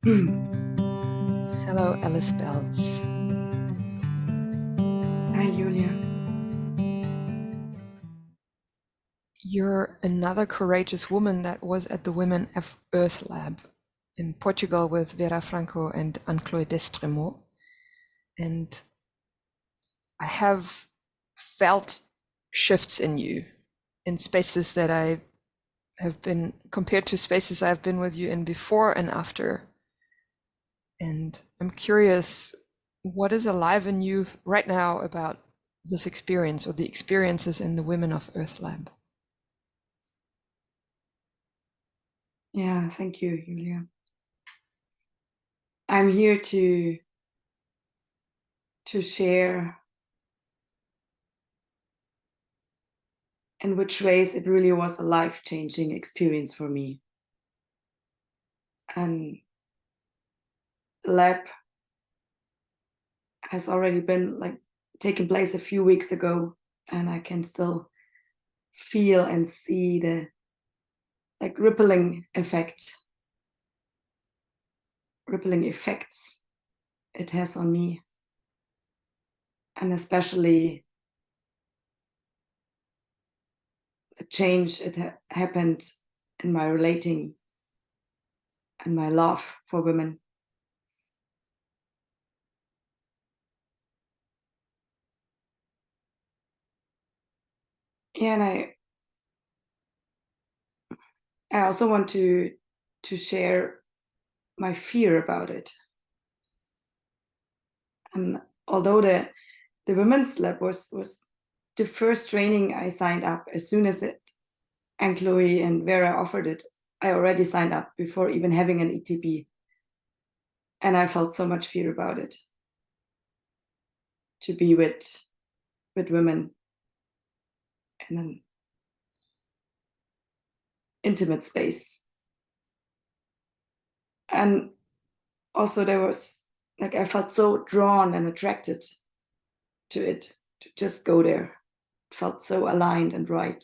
Hello, Alice Belz. Hi, Julia. You're another courageous woman that was at the Women of Earth Lab in Portugal with Vera, Franco, and Anne-Chloé Destremau. And I have felt shifts in you in spaces that I have been, compared to spaces I've been with you in before and after. And I'm curious, what is alive in you right now about this experience or the experiences in the Women of Earth Lab? Yeah, thank you, Julia. I'm here to share in which ways it really was a life-changing experience for me. And the lab has already been taken place a few weeks ago, and I can still feel and see the rippling effects it has on me, and especially the change it happened in my relating and my love for women. Yeah, and I also want to share my fear about it. And although the women's lab was the first training I signed up, as soon as Anne-Chloé and Vera offered it, I already signed up before even having an ETP. And I felt so much fear about it, to be with women in an intimate space. And also there was I felt so drawn and attracted to it, to just go there. It felt so aligned and right.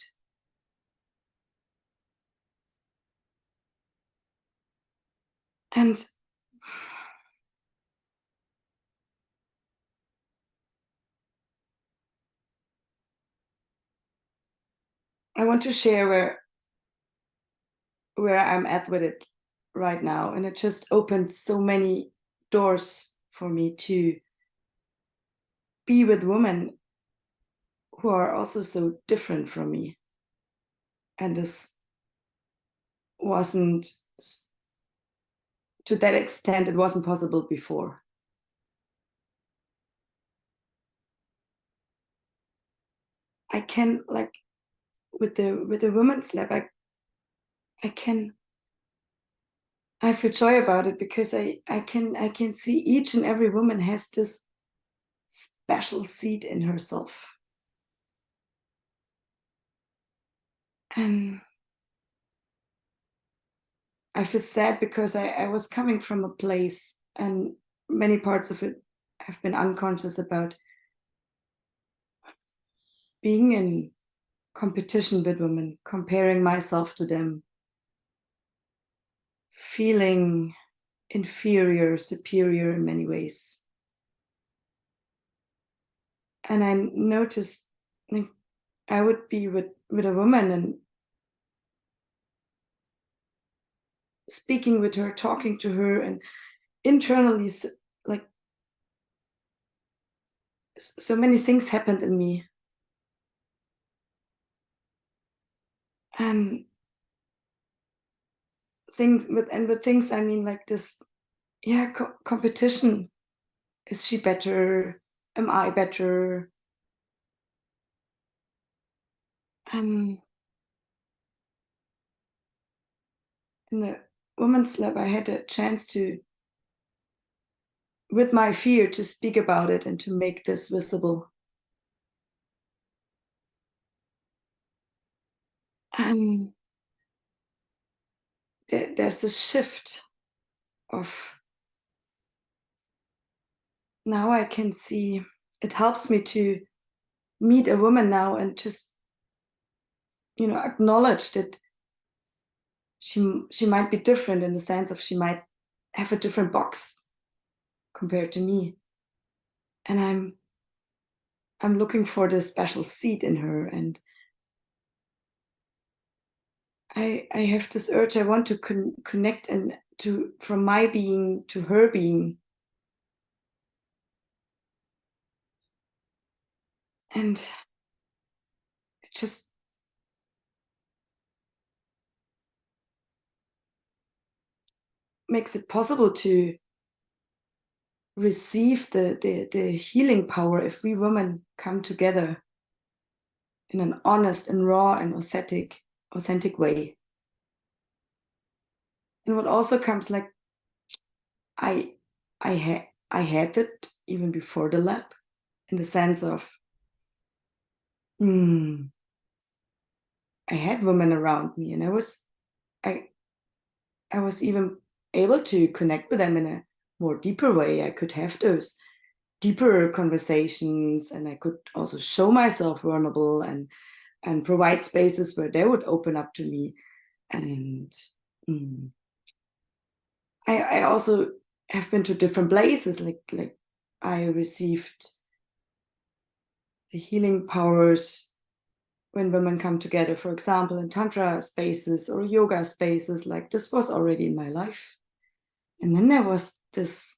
And I want to share where I'm at with it right now. And it just opened so many doors for me to be with women who are also so different from me. And this wasn't, to that extent, it wasn't possible before. I can, with the women's lab, I feel joy about it, because I can see each and every woman has this special seed in herself. And I feel sad because I was coming from a place, and many parts of it have been unconscious, about being in competition with women, comparing myself to them, feeling inferior, superior in many ways. And I noticed, I would be with a woman and speaking with her, talking to her, and internally, so many things happened in me. And with things I mean, like this, yeah, competition. Is she better? Am I better? And in the women's lab, I had a chance to, with my fear, to speak about it and to make this visible. And there's a shift of, now I can see, it helps me to meet a woman now and just, acknowledge that she might be different, in the sense of she might have a different box compared to me. And I'm looking for this special seat in her, and I have this urge. I want to connect and from my being to her being. And it just makes it possible to receive the healing power if we women come together in an honest and raw and authentic way. And what also comes, like, I had it even before the lab, in the sense of I had women around me, and I was even able to connect with them in a more deeper way. I could have those deeper conversations, and I could also show myself vulnerable and provide spaces where they would open up to me. And I also have been to different places, like I received the healing powers when women come together, for example, in tantra spaces or yoga spaces. Like, this was already in my life. And then there was this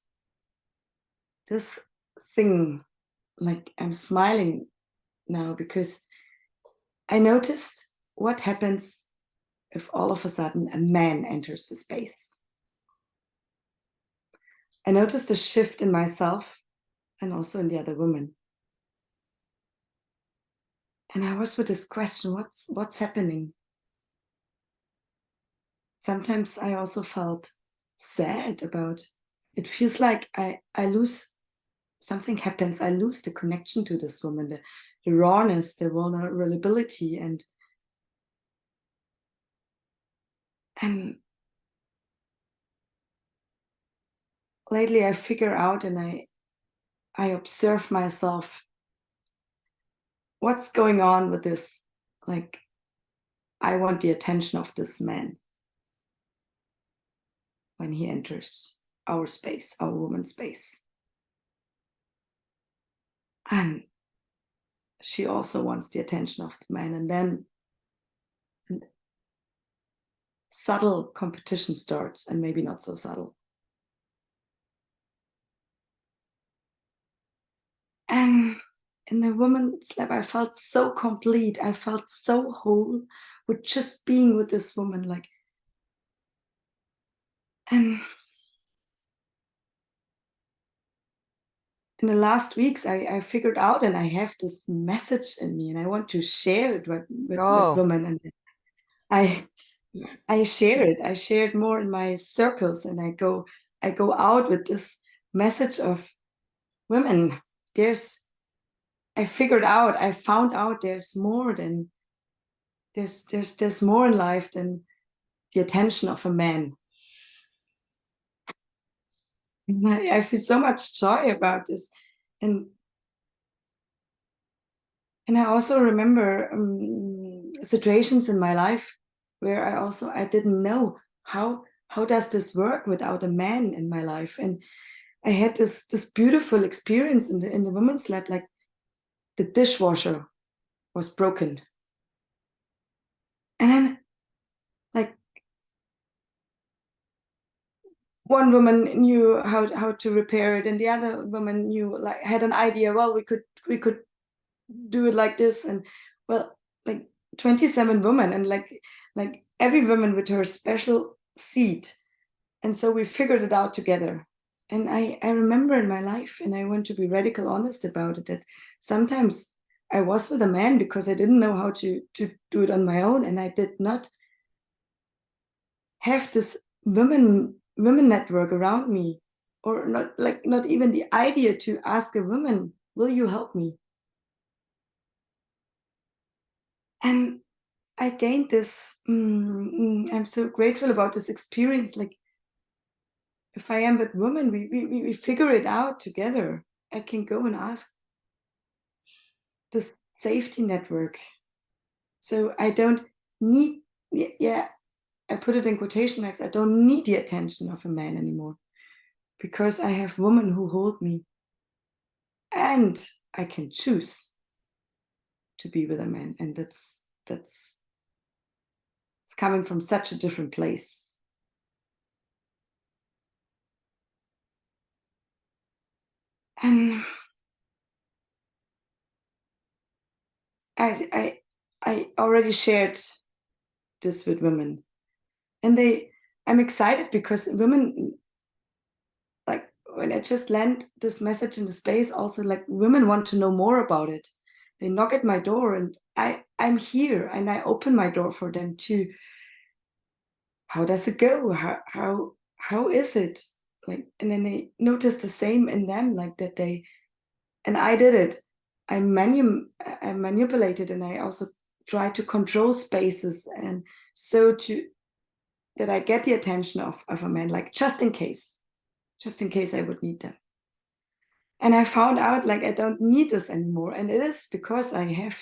thing, like, I'm smiling now because I noticed what happens if all of a sudden a man enters the space. I noticed a shift in myself and also in the other woman. And I was with this question, what's happening? Sometimes I also felt sad about it. Feels like I lose, something happens. I lose the connection to this woman, the rawness, the vulnerability, and lately I figure out, and I observe myself, what's going on with this. Like, I want the attention of this man when he enters our space, our woman's space. And she also wants the attention of the man. And then subtle competition starts, and maybe not so subtle. And in the woman's lab, I felt so complete. I felt so whole with just being with this woman. Like, and in the last weeks, I figured out, and I have this message in me, and I want to share it with women. And I share it. I share it more in my circles, and I go out with this message of women. I found out there's more than there's more in life than the attention of a man. And I feel so much joy about this. And I also remember situations in my life where I didn't know how does this work without a man in my life. And I had this beautiful experience in the women's lab. Like, the dishwasher was broken, and then, like, one woman knew how to repair it, and the other woman knew, like, had an idea. Well, we could do it like this. And, well, like, 27 women, and like every woman with her special seat. And so we figured it out together. And I remember in my life, and I want to be radical honest about it, that sometimes I was with a man because I didn't know how to do it on my own, and I did not have this women network around me, or not even the idea to ask a woman, will you help me? And I gained this, I'm so grateful about this experience. Like, if I am with women, we figure it out together. I can go and ask this safety network. So I don't need, I put it in quotation marks, I don't need the attention of a man anymore. because I have women who hold me, and I can choose to be with a man, and that's it's coming from such a different place. And I already shared this with women, and I'm excited because women, like when I just land this message in the space, also like women want to know more about it. They knock at my door, and I'm here, and I open my door for them to. How does it go? How is it? Like, and then they notice the same in them, like that they, and I did it. I manipulated, and I also try to control spaces, and so to that I get the attention of a man, like just in case I would need them. And I found out like I don't need this anymore, and it is because I have,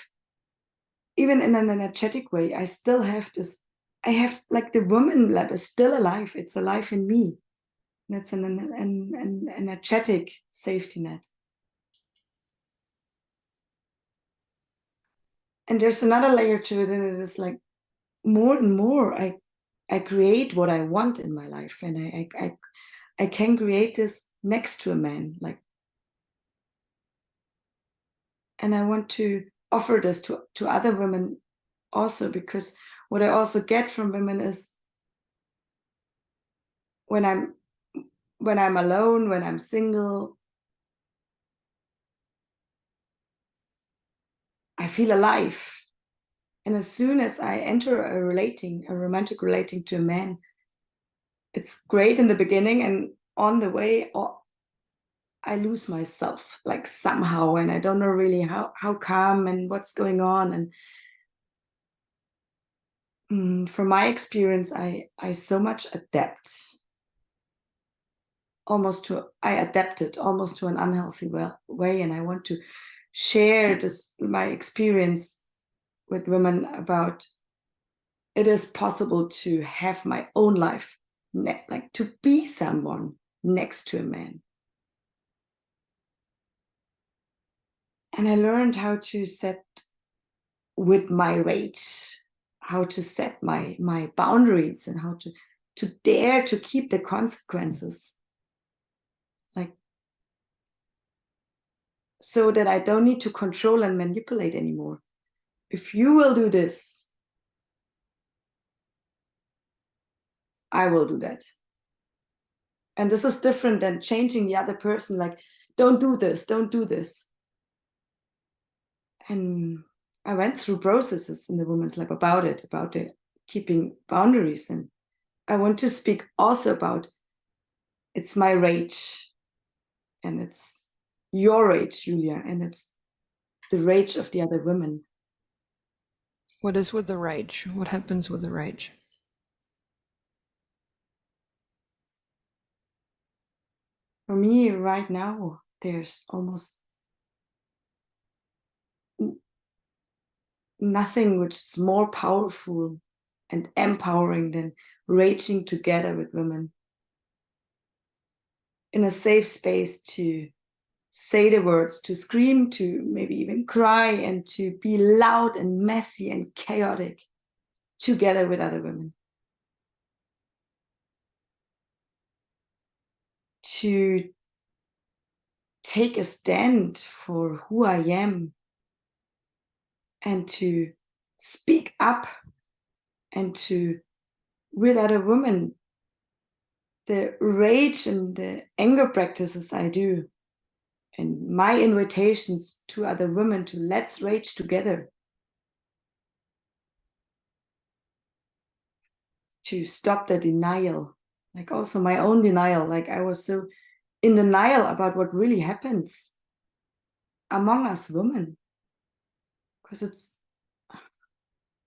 even in an energetic way, I still have this. I have like the woman lab is still alive. It's alive in me. That's an energetic safety net. And there's another layer to it, and it is like more and more I create what I want in my life, and I can create this next to a man, like, and I want to offer this to other women also, because what I also get from women is when I'm alone, when I'm single, I feel alive. And as soon as I enter a romantic relating to a man, it's great in the beginning, and on the way, I lose myself like somehow, and I don't know really how come and what's going on. And from my experience, I so much I adapted almost to an unhealthy way, and I want to share my experience with women about it is possible to have my own life, like to be someone next to a man. And I learned how to set with my rage, how to set my boundaries, and how to dare to keep the consequences, like, so that I don't need to control and manipulate anymore. If you will do this, I will do that. And this is different than changing the other person, like, don't do this, don't do this. And I went through processes in the women's lab about the keeping boundaries. And I want to speak also about, it's my rage, and it's your rage, Julia, and it's the rage of the other women. What is with the rage? What happens with the rage? For me right now, there's almost nothing which is more powerful and empowering than raging together with women in a safe space to say the words, to scream, to maybe even cry, and to be loud and messy and chaotic together with other women. To take a stand for who I am, and to speak up, and to, with other women, the rage and the anger practices I do, and my invitations to other women to let's rage together, to stop the denial, like also my own denial, like I was so in denial about what really happens among us women, because it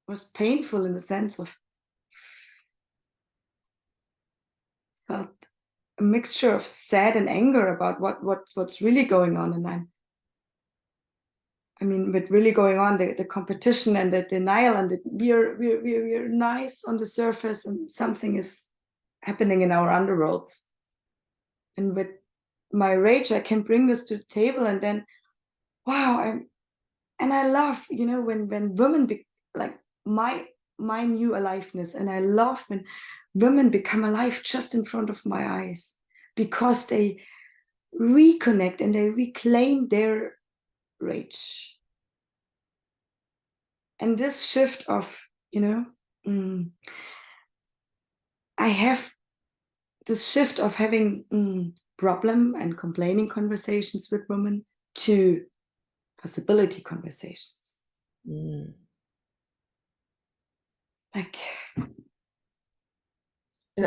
was painful in the sense of felt a mixture of sad and anger about what's really going on. And I mean, with really going on, the competition and the denial, and we're nice on the surface, and something is happening in our underworlds. And with my rage, I can bring this to the table, and then, wow, I love, when women like my new aliveness, and I love when women become alive just in front of my eyes, because they reconnect and they reclaim their rage. And this shift of, I have this shift of having problem and complaining conversations with women to possibility conversations. Like, and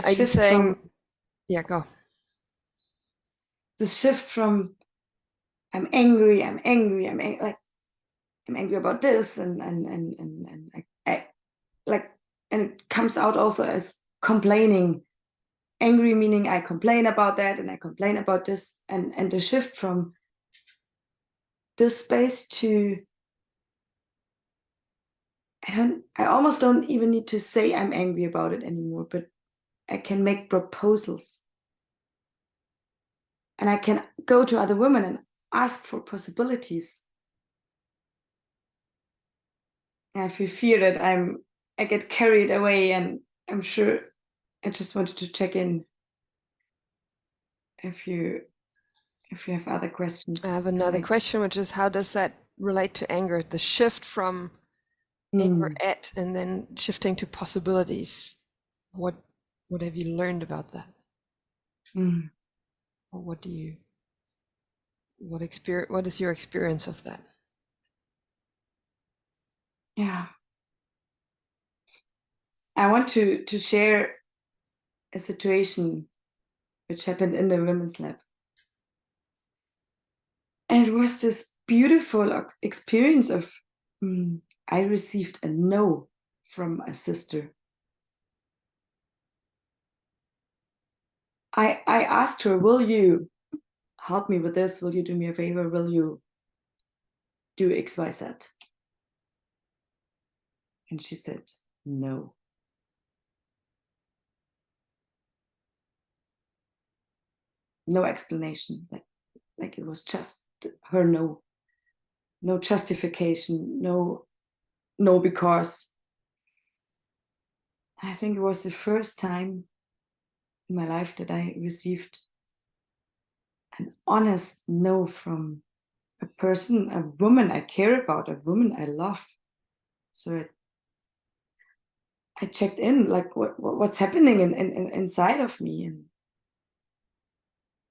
are you saying, yeah, go. The shift from I'm angry, like I'm angry about this, and I like, and it comes out also as complaining. Angry meaning I complain about that, and I complain about this, and the shift from this space to I almost don't even need to say I'm angry about it anymore, but I can make proposals, and I can go to other women and ask for possibilities. And if you fear that I get carried away, and I'm sure I just wanted to check in if you have other questions. I have another question, which is, how does that relate to anger? The shift from anger at and then shifting to possibilities. What have you learned about that? Or what is your experience of that? Yeah. I want to share a situation which happened in the women's lab. And it was this beautiful experience of I received a no from a sister. I asked her, will you help me with this? Will you do me a favor? Will you do XYZ? And she said, no. No explanation. Like it was just her no. No justification, no because. I think it was the first time in my life that I received an honest no from a person, a woman I care about, a woman I love. So I checked in, like what's happening inside of me, and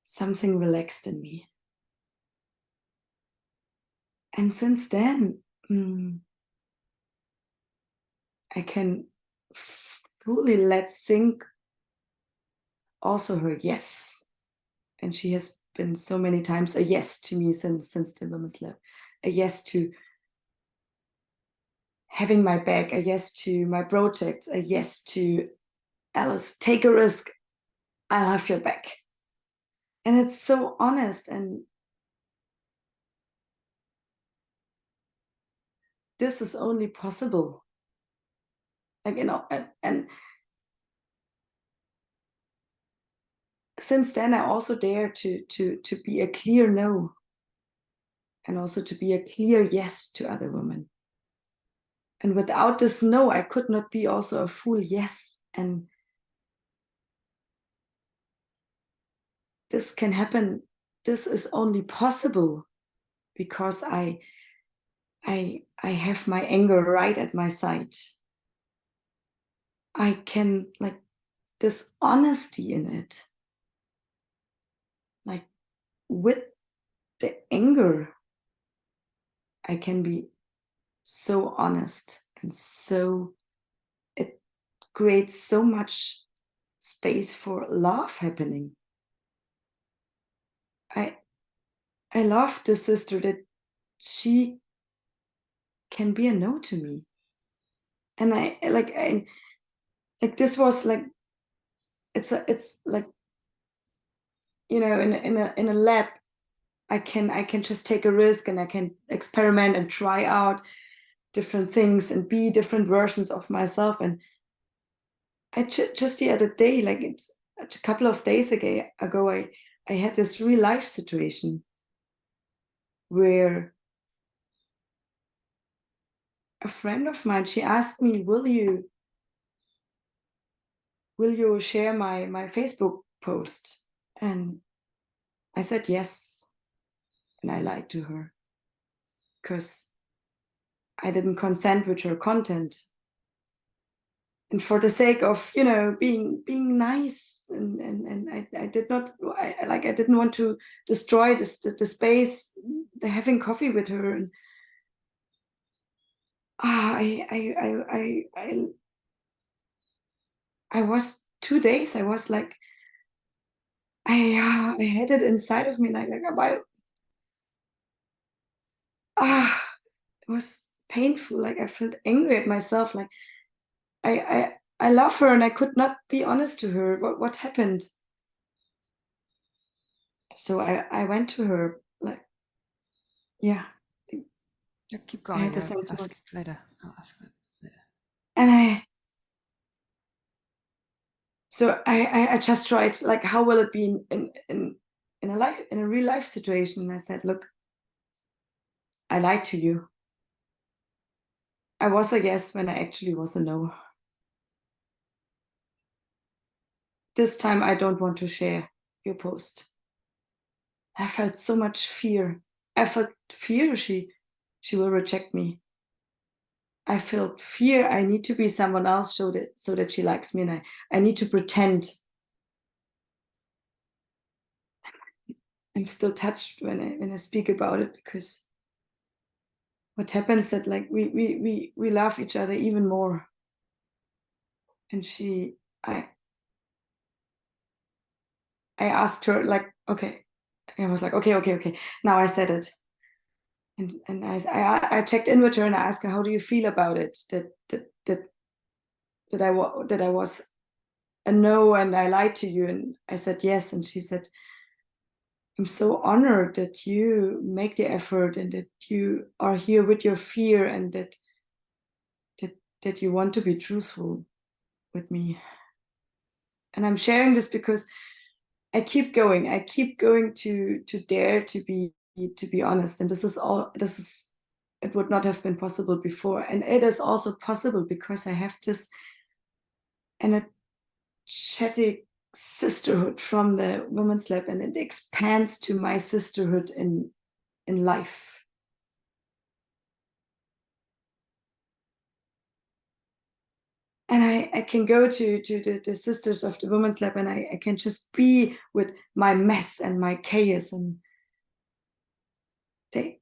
something relaxed in me. And since then, I can fully let sink also her yes. And she has been so many times a yes to me since the women's lab, a yes to having my back, a yes to my projects, a yes to Alice, take a risk, I'll have your back. And it's so honest, and this is only possible. Like, and since then I also dare to be a clear no, and also to be a clear yes to other women. And without this no, I could not be also a full yes. And this can happen. This is only possible because I have my anger right at my side. I can, like, this honesty in it, like with the anger, I can be so honest, and so it creates so much space for love happening. I love this sister that she can be a no to me. And I like this was like, it's like, in a lab, I can just take a risk, and I can experiment and try out different things and be different versions of myself. And I just the other day, like it's a couple of days ago, I had this real life situation where a friend of mine, she asked me, will you share my Facebook post? And I said yes. And I lied to her because I didn't consent with her content. And for the sake of, being nice, and I did not, I didn't want to destroy the space, the having coffee with her. And I was 2 days, I was like, I had it inside of me, it was painful. Like I felt angry at myself. Like I love her and I could not be honest to her. What happened? So I went to her, like, yeah. Yeah, keep I had going. the I'll sense of, ask later. I'll ask that later. and I just tried, like, how will it be in a real life situation? And I said, look, I lied to you. I was a yes when I actually was a no. This time I don't want to share your post. I felt so much fear. I felt fear she will reject me. I felt fear I need to be someone else so that she likes me, and I need to pretend. I'm still touched when I speak about it, because what happens that, like, we love each other even more. And I asked her, like, okay. I was like, okay. Now I said it. And I checked in with her and I asked her, how do you feel about it? That I was a no and I lied to you? And I said yes. And she said, I'm so honored that you make the effort and that you are here with your fear, and that you want to be truthful with me. And I'm sharing this because I keep going to dare to be honest. And it would not have been possible before. And it is also possible because I have this energetic sisterhood from the women's lab, and it expands to my sisterhood in life. And I can go to the sisters of the women's lab, and I can just be with my mess and my chaos, and it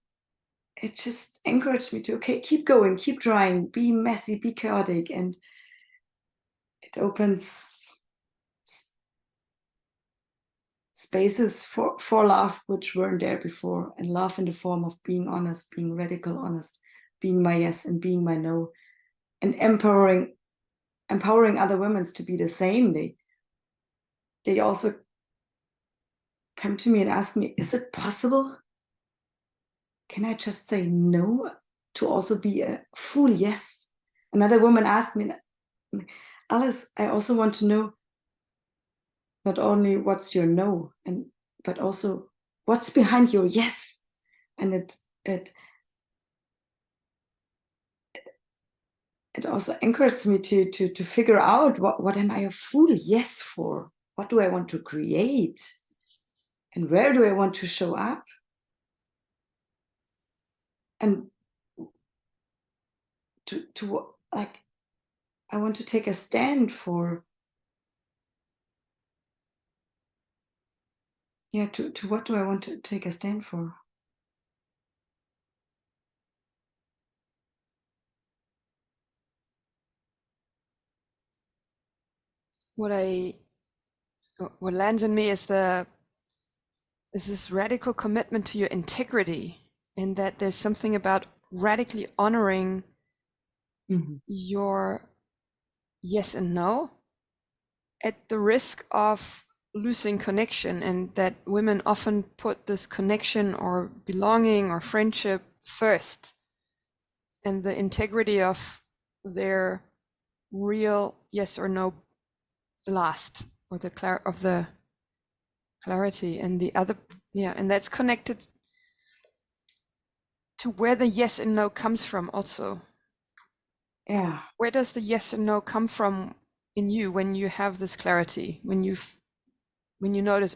just encouraged me to, okay, keep going, keep trying, be messy, be chaotic. And it opens spaces for love which weren't there before, and love in the form of being honest, being radical honest, being my yes and being my no, and empowering other women to be the same. They also come to me and ask me, is it possible? Can I just say no to also be a full yes? Another woman asked me, Alice, I also want to know not only what's your no, but also what's behind your yes. And it also encourages me to figure out what am I a full yes for? What do I want to create? And where do I want to show up? And to like, I want to take a stand for, to what do I want to take a stand for? What lands in me is this radical commitment to your integrity, and that there's something about radically honoring your yes and no at the risk of losing connection, and that women often put this connection or belonging or friendship first, and the integrity of their real yes or no last, or the clarity. And the other, and that's connected to where the yes and no comes from also. Yeah. Where does the yes and no come from in you when you have this clarity? When you notice,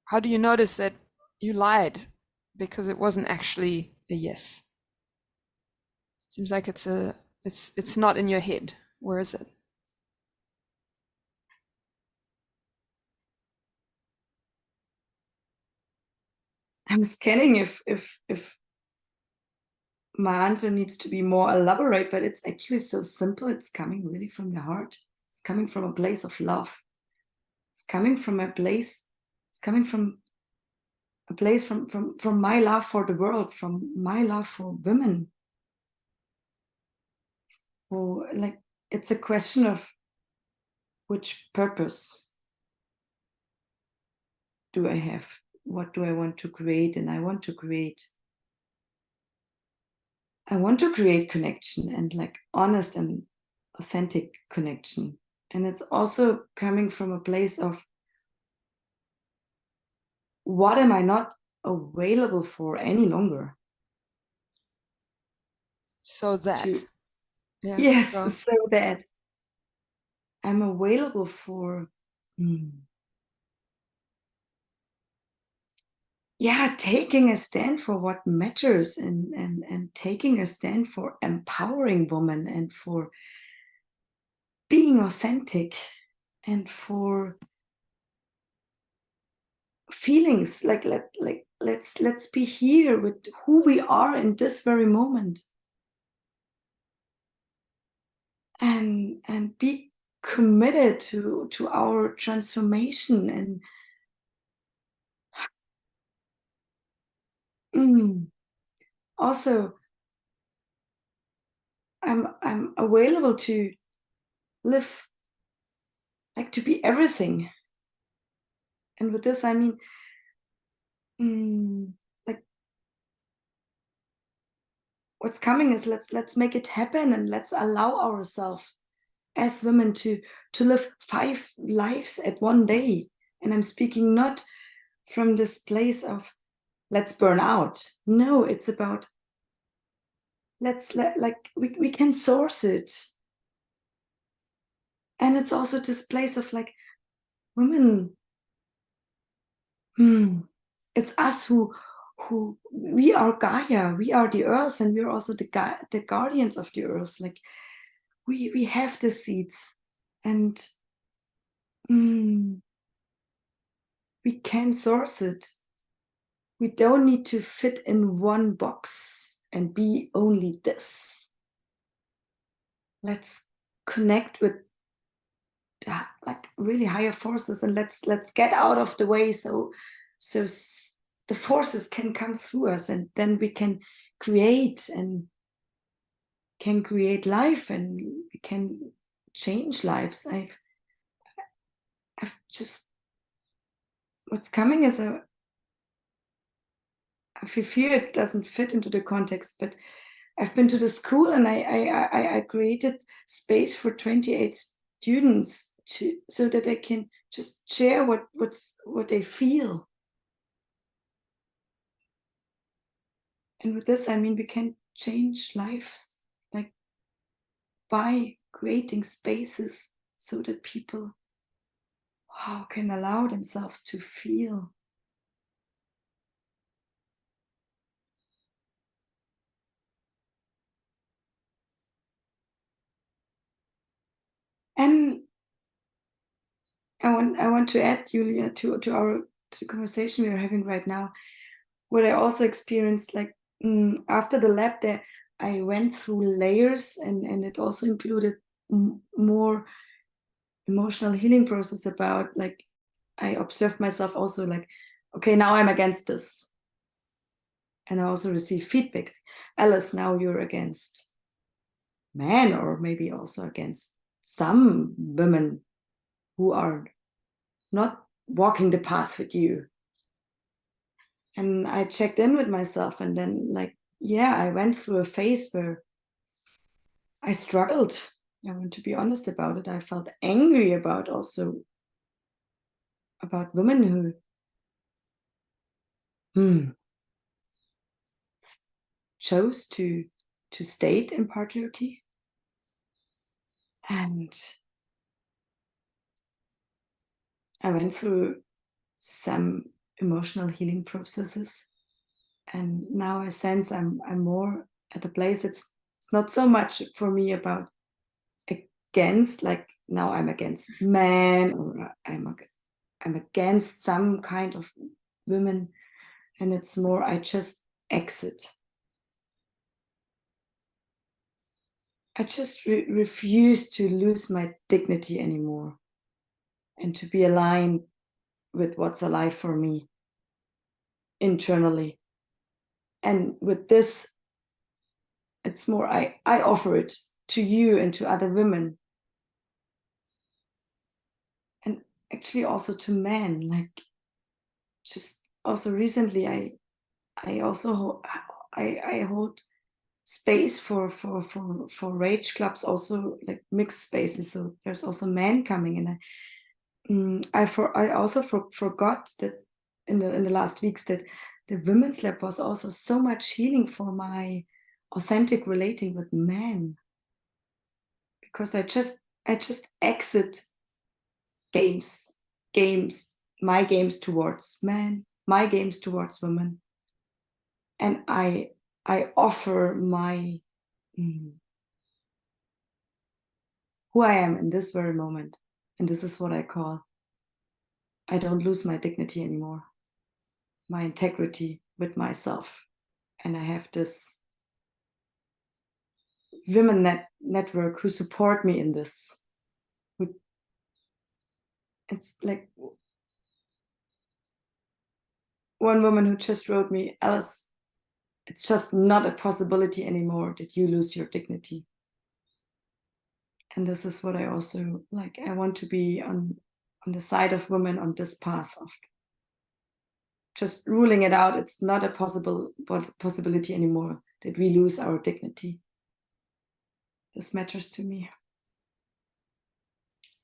how do you notice that you lied because it wasn't actually a yes? Seems like it's not in your head. Where is it? I'm scanning if my answer needs to be more elaborate, but it's actually so simple. It's coming really from your heart. It's coming from a place of love. It's coming from a place. It's coming from a place from my love for the world, from my love for women. Or like it's a question of which purpose do I have? What do I want to create? And I want to create connection, and like honest and authentic connection. And it's also coming from a place of what am I not available for any longer? So that. Yes, so that I'm available for taking a stand for what matters, and taking a stand for empowering women, and for being authentic, and for feelings like let's be here with who we are in this very moment, and be committed to our transformation. And also I'm available to live, like to be everything. And with this I mean like what's coming is let's make it happen, and let's allow ourselves as women to live 5 lives at one day. And I'm speaking not from this place of let's burn out. No, it's about we can source it. And it's also this place of like women, it's us who we are Gaia, we are the earth, and we're also the guardians of the earth. Like we have the seeds, and we can source it. We don't need to fit in one box and be only this. Let's connect with like really higher forces, and let's get out of the way so the forces can come through us, and then we can create life, and we can change lives. I've just what's coming is I fear it doesn't fit into the context, but I've been to the school, and I created space for 28 students so that they can just share what they feel. And with this, I mean, we can change lives, like by creating spaces so that people can allow themselves to feel. And I want to add, Julia, to the conversation we are having right now, what I also experienced, like after the lab there, I went through layers, and it also included more emotional healing process about, like, I observed myself also like, okay, now I'm against this. And I also received feedback. Alice, now you're against men, or maybe also against some women who are not walking the path with you. And I checked in with myself, and then like, I went through a phase where I struggled. I want to be honest about it. I felt angry about also about women who chose to state in patriarchy, and I went through some emotional healing processes, and now I sense I'm more at the place. It's not so much for me about against, like now I'm against men, or I'm against some kind of women, and it's more I just exit. I just refuse to lose my dignity anymore, and to be aligned with what's alive for me internally. And with this, it's more I offer it to you and to other women, and actually also to men. Like, just also recently I also I hold space for rage clubs, also like mixed spaces, so there's also men coming in. I also forgot that in the last weeks that the women's lab was also so much healing for my authentic relating with men, because I just exit games, my games towards men, my games towards women, and I offer my who I am in this very moment, and this is what I call I don't lose my dignity anymore, my integrity with myself. And I have this women network who support me in this. It's like one woman who just wrote me, Alice, it's just not a possibility anymore that you lose your dignity. And this is what I also like. I want to be on the side of women on this path of just ruling it out. It's not a possibility anymore that we lose our dignity. This matters to me.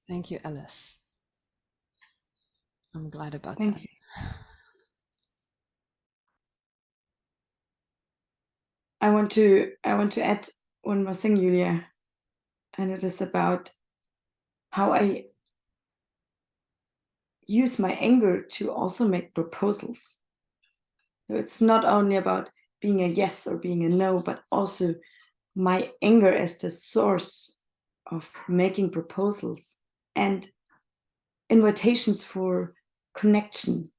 Thank you, Alice. I'm glad about Thank that. you. I want to add one more thing, Julia, and it is about how I use my anger to also make proposals. So it's not only about being a yes or being a no, but also my anger as the source of making proposals and invitations for connection.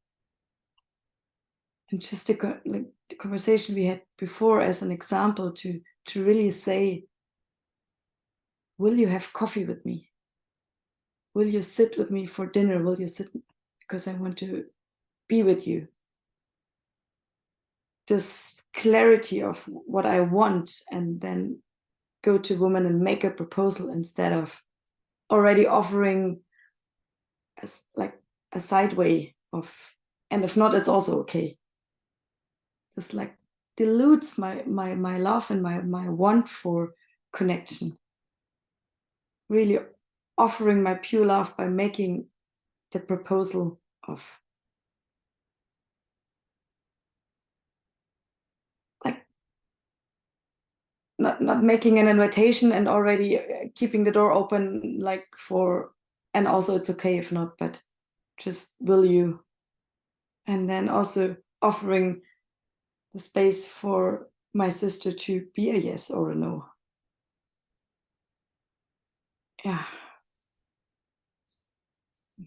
And just the conversation we had before as an example to really say, will you have coffee with me? Will you sit with me for dinner? Will you sit because I want to be with you? This clarity of what I want, and then go to women and make a proposal instead of already offering as like a side way of, and if not, it's also okay. This like dilutes my love and my want for connection. Really offering my pure love by making the proposal of like not making an invitation and already keeping the door open, like for, and also it's okay if not, but just will you, and then also offering the space for my sister to be a yes or a no. Yeah.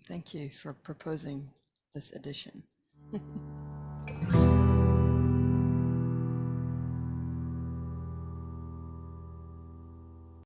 Thank you for proposing this addition.